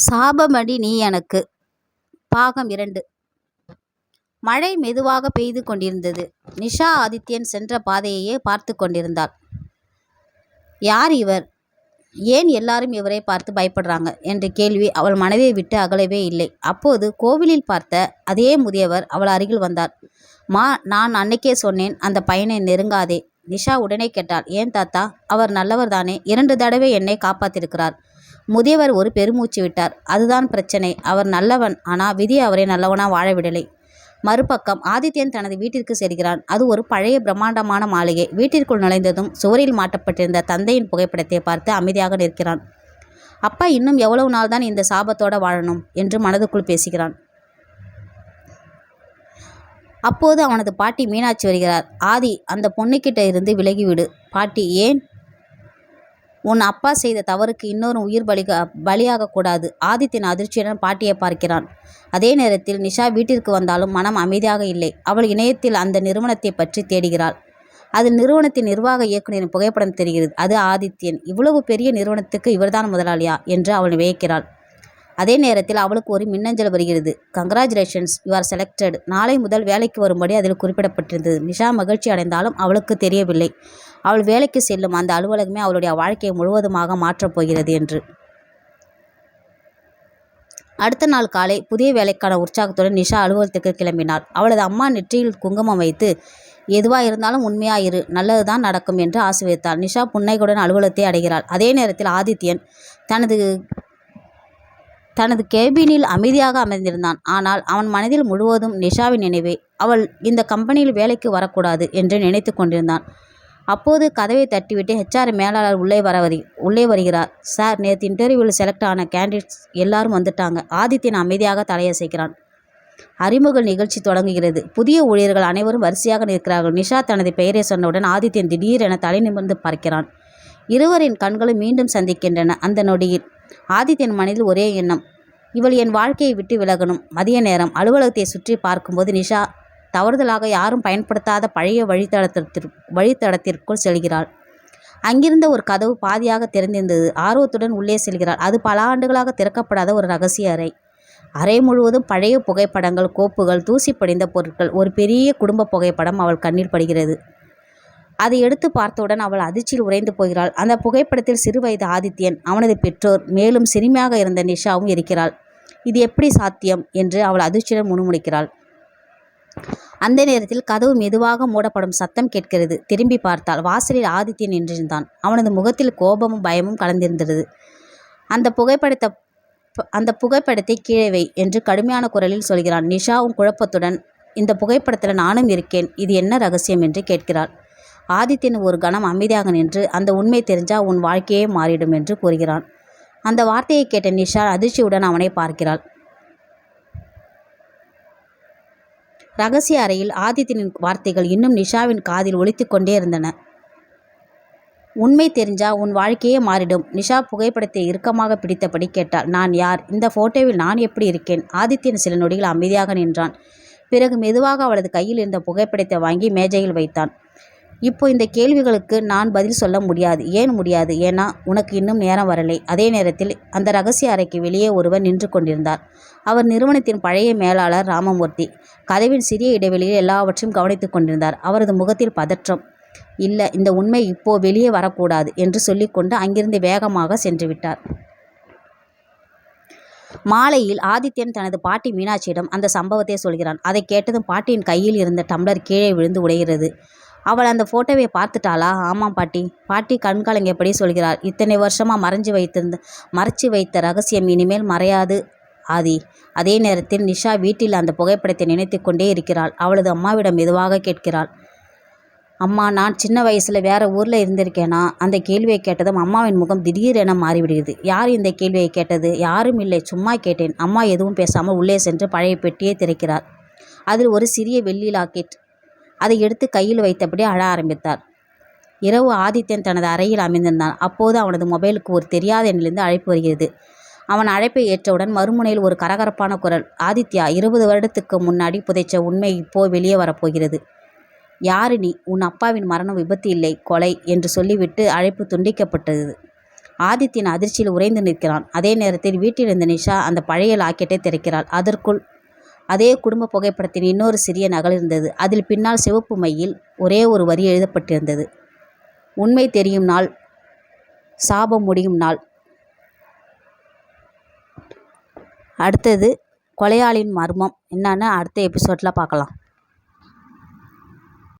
சாபமடி நீ எனக்கு. பாகம் 2. மழை மெதுவாக பெய்து கொண்டிருந்தது. நிஷா ஆதித்யன் சென்ற பாதையையே பார்த்து கொண்டிருந்தாள். யார் இவர்? ஏன் எல்லாரும் இவரை பார்த்து பயப்படுறாங்க என்ற கேள்வி அவள் மனதை விட்டு அகலவே இல்லை. அப்போது கோவிலில் பார்த்த அதே முதியவர் அவள் அருகில் வந்தார். நான் அன்னைக்கே சொன்னேன், அந்த பையனை நெருங்காதே. நிஷா உடனே கேட்டாள், ஏன் தாத்தா? அவர் நல்லவர் தானே, 2 தடவை என்னை காப்பாத்திருக்கிறார். முதியவர் ஒரு பெருமூச்சு விட்டார். அதுதான் பிரச்சனை. அவர் நல்லவன், ஆனால் விதி அவரை நல்லவனா வாழ விடலை. மறுபக்கம் ஆதித்யன் தனது வீட்டிற்கு செல்கிறான். அது ஒரு பழைய பிரம்மாண்டமான மாளிகை. வீட்டிற்குள் நுழைந்ததும் சுவரில் மாட்டப்பட்டிருந்த தந்தையின் புகைப்படத்தை பார்த்து அமைதியாக நிற்கிறான். அப்பா இன்னும் எவ்வளவு நாள் தான் இந்த சாபத்தோட வாழணும் என்று மனதுக்குள் பேசுகிறான். அப்போது அவனது பாட்டி மீனாட்சி வருகிறார். ஆதி, அந்த பொண்ணுக்கிட்ட இருந்து விலகிவிடு. பாட்டி, ஏன்? உன் அப்பா செய்த தவறுக்கு இன்னொரு உயிர் பலியாகக்கூடாது. ஆதித்யன் அதிர்ச்சியுடன் பாட்டியை பார்க்கிறான். அதே நேரத்தில் நிஷா வீட்டிற்கு வந்தாலும் மனம் அமைதியாக இல்லை. அவள் இணையத்தில் அந்த நிறுவனத்தை பற்றி தேடுகிறாள். அதில் நிறுவனத்தின் நிர்வாக இயக்குநரின் புகைப்படம் தெரிகிறது. அது ஆதித்யன். இவ்வளவு பெரிய நிறுவனத்துக்கு இவர்தான் முதலாளியா என்று அவள் வியக்கிறாள். அதே நேரத்தில் அவளுக்கு ஒரு மின்னஞ்சல் வருகிறது. Congratulations, you are selected. நாளை முதல் வேலைக்கு வரும்படி அதில் குறிப்பிடப்பட்டிருந்தது. நிஷா மகிழ்ச்சி அடைந்தாலும் அவளுக்கு தெரியவில்லை, அவள் வேலைக்கு செல்லும் அந்த அலுவலகமே அவளுடைய வாழ்க்கையை முழுவதுமாக மாற்றப் போகிறது என்று. அடுத்த நாள் காலை புதிய வேலைக்கான உற்சாகத்துடன் நிஷா அலுவலகத்திற்கு கிளம்பினாள். அவளது அம்மா நெற்றியில் குங்குமம் வைத்து, எதுவாக இருந்தாலும் உண்மையாயிரு, நல்லதுதான் நடக்கும் என்று ஆசீர்வதித்தாள். நிஷா புன்னகையுடன் அலுவலகத்தை அடைகிறாள். அதே நேரத்தில் ஆதித்யன் தனது கேபினில் அமைதியாக அமர்ந்திருந்தான். ஆனால் அவன் மனதில் முழுவதும் நிஷாவின் நினைவே. அவள் இந்த கம்பெனியில் வேலைக்கு வரக்கூடாது என்று நினைத்து கொண்டிருந்தான். அப்போது கதவை தட்டிவிட்டு HR மேலாளர் உள்ளே வருகிறார். சார், நேற்று இன்டர்வியூவில் செலக்ட் ஆன கேண்டிடேட்ஸ் எல்லாரும் வந்துட்டாங்க. ஆதித்யன் அமைதியாக தலையசைக்கிறான். அறிமுக நிகழ்ச்சி தொடங்குகிறது. புதிய ஊழியர்கள் அனைவரும் வரிசையாக நிற்கிறார்கள். நிஷா தனது பெயரை சொன்னவுடன் ஆதித்யன் திடீரென தலை நிமிர்ந்து பார்க்கிறான். இருவரின் கண்களும் மீண்டும் சந்திக்கின்றன. அந்த நொடியில் ஆதித்யன் மனதில் ஒரே எண்ணம், இவள் என் வாழ்க்கையை விட்டு விலகணும். மதிய நேரம் அலுவலகத்தை சுற்றி பார்க்கும்போது நிஷா தவறுதலாக யாரும் பயன்படுத்தாத பழைய வழித்தடத்திற்குள் செல்கிறாள். அங்கிருந்த ஒரு கதவு பாதியாக திறந்திருந்தது. ஆர்வத்துடன் உள்ளே செல்கிறாள். அது பல ஆண்டுகளாக திறக்கப்படாத ஒரு ரகசிய அறை. அறை முழுவதும் பழைய புகைப்படங்கள், கோப்புகள், தூசி படிந்த பொருட்கள். ஒரு பெரிய குடும்ப புகைப்படம் அவள் கண்ணில் படுகிறது. அதை எடுத்து பார்த்தவுடன் அவள் அதிர்ச்சியில் உறைந்து போகிறாள். அந்த புகைப்படத்தில் சிறுவயது ஆதித்யன், அவனது பெற்றோர், மேலும் சிறுமியாக இருந்த நிஷாவும் இருக்கிறாள். இது எப்படி சாத்தியம் என்று அவள் அதிர்ச்சியுடன் முணுமுணுக்கிறாள். அந்த நேரத்தில் கதவு மெதுவாக மூடப்படும் சத்தம் கேட்கிறது. திரும்பி பார்த்தாள். வாசலில் ஆதித்யன் நின்றிருந்தான். அவனது முகத்தில் கோபமும் பயமும் கலந்திருந்தது. அந்த புகைப்படத்தை கீழே வை என்று கடுமையான குரலில் சொல்கிறான். நிஷாவும் குழப்பத்துடன், இந்த புகைப்படத்தில் நானும் இருக்கேன், இது என்ன ரகசியம் என்று கேட்கிறாள். ஆதித்யன் ஒரு கணம் அமைதியாக நின்று, அந்த உண்மை தெரிஞ்சா உன் வாழ்க்கையே மாறிடும் என்று கூறுகிறான். அந்த வார்த்தையை கேட்ட நிஷா அதிர்ச்சியுடன் அவனை பார்க்கிறாள். ரகசிய அறையில் ஆதித்யனின் வார்த்தைகள் இன்னும் நிஷாவின் காதில் ஒலித்து கொண்டே இருந்தன. உண்மை தெரிஞ்சா உன் வாழ்க்கையே மாறிடும். நிஷா புகைப்படத்தை இறுக்கமாக பிடித்தபடி கேட்டாள். நான் யார்? இந்த போட்டோவில் நான் எப்படி இருக்கேன்? ஆதித்யன் சில நொடிகள் அமைதியாக நின்றான். பிறகு மெதுவாக அவளது கையில் இருந்த புகைப்படத்தை வாங்கி மேஜையில் வைத்தான். இப்போ இந்த கேள்விகளுக்கு நான் பதில் சொல்ல முடியாது. ஏன் முடியாது? ஏன்னா உனக்கு இன்னும் நேரம் வரலை. அதே நேரத்தில் அந்த ரகசிய அறைக்கு வெளியே ஒருவர் நின்று கொண்டிருந்தார். அவர் நிறுவனத்தின் பழைய மேலாளர் ராமமூர்த்தி. கதவின் சிறிய இடைவெளியில் எல்லாவற்றையும் கவனித்துக் கொண்டிருந்தார். அவரது முகத்தில் பதற்றம். இல்லை, இந்த உண்மை இப்போ வெளியே வரக்கூடாது என்று சொல்லிக்கொண்டு அங்கிருந்து வேகமாக சென்று விட்டார். மாலையில் ஆதித்யன் தனது பாட்டி மீனாட்சியிடம் அந்த சம்பவத்தை சொல்கிறான். அதை கேட்டதும் பாட்டியின் கையில் இருந்த டம்ளர் கீழே விழுந்து உடைகிறது. அவள் அந்த போட்டோவை பார்த்துட்டாளா? ஆமாம் பாட்டி. பாட்டி கண்கலங்கியபடி சொல்கிறார். இத்தனை வருஷமா மறைச்சு வைத்த ரகசியம் இனிமேல் மறையாது ஆதி. அதே நேரத்தில் நிஷா வீட்டில் அந்த புகைப்படத்தை நினைத்து கொண்டே இருக்கிறாள். அவளது அம்மாவிடம் மெதுவாக கேட்கிறாள். அம்மா, நான் சின்ன வயசில் வேற ஊரில் இருந்திருக்கேனா? அந்த கேள்வியை கேட்டதும் அம்மாவின் முகம் திடீரென மாறிவிடுகிறது. யார் இந்த கேள்வியை கேட்டது? யாரும் இல்லை, சும்மா கேட்டேன். அம்மா எதுவும் பேசாமல் உள்ளே சென்று பழைய பெட்டியை திறக்கிறார். அதில் ஒரு சிறிய வெள்ளி லாக்கெட். அதை எடுத்து கையில் வைத்தபடி அழ ஆரம்பித்தார். இரவு ஆதித்யன் தனது அறையில் அமைந்திருந்தான். அப்போது அவனது மொபைலுக்கு ஒரு தெரியாத எண்ணிலிருந்து அழைப்பு வருகிறது. அவன் அழைப்பை ஏற்றவுடன் மறுமுனையில் ஒரு கரகரப்பான குரல். ஆதித்யா, 20 வருடத்துக்கு முன்னாடி புதைச்ச உண்மை இப்போ வெளியே வரப்போகிறது. யாரு நீ? உன் அப்பாவின் மரணம் விபத்து இல்லை, கொலை என்று சொல்லிவிட்டு அழைப்பு துண்டிக்கப்பட்டது. ஆதித்யன் அதிர்ச்சியில் உறைந்து நிற்கிறான். அதே நேரத்தில் வீட்டில் இருந்த நிஷா அந்த பழைய லாக்கெட்டை திறக்கிறாள். அதற்குள் அதே குடும்ப புகைப்படத்தின் இன்னொரு சிறிய நகல் இருந்தது. அதில் பின்னால் சிவப்பு மையில் ஒரே ஒரு வரி எழுதப்பட்டிருந்தது: உண்மை தெரியும் நாள், சாபம் முடியும் நாள். அடுத்தது கொலையாளியின் மர்மம் என்னன்னு அடுத்த எபிசோடில் பார்க்கலாம்.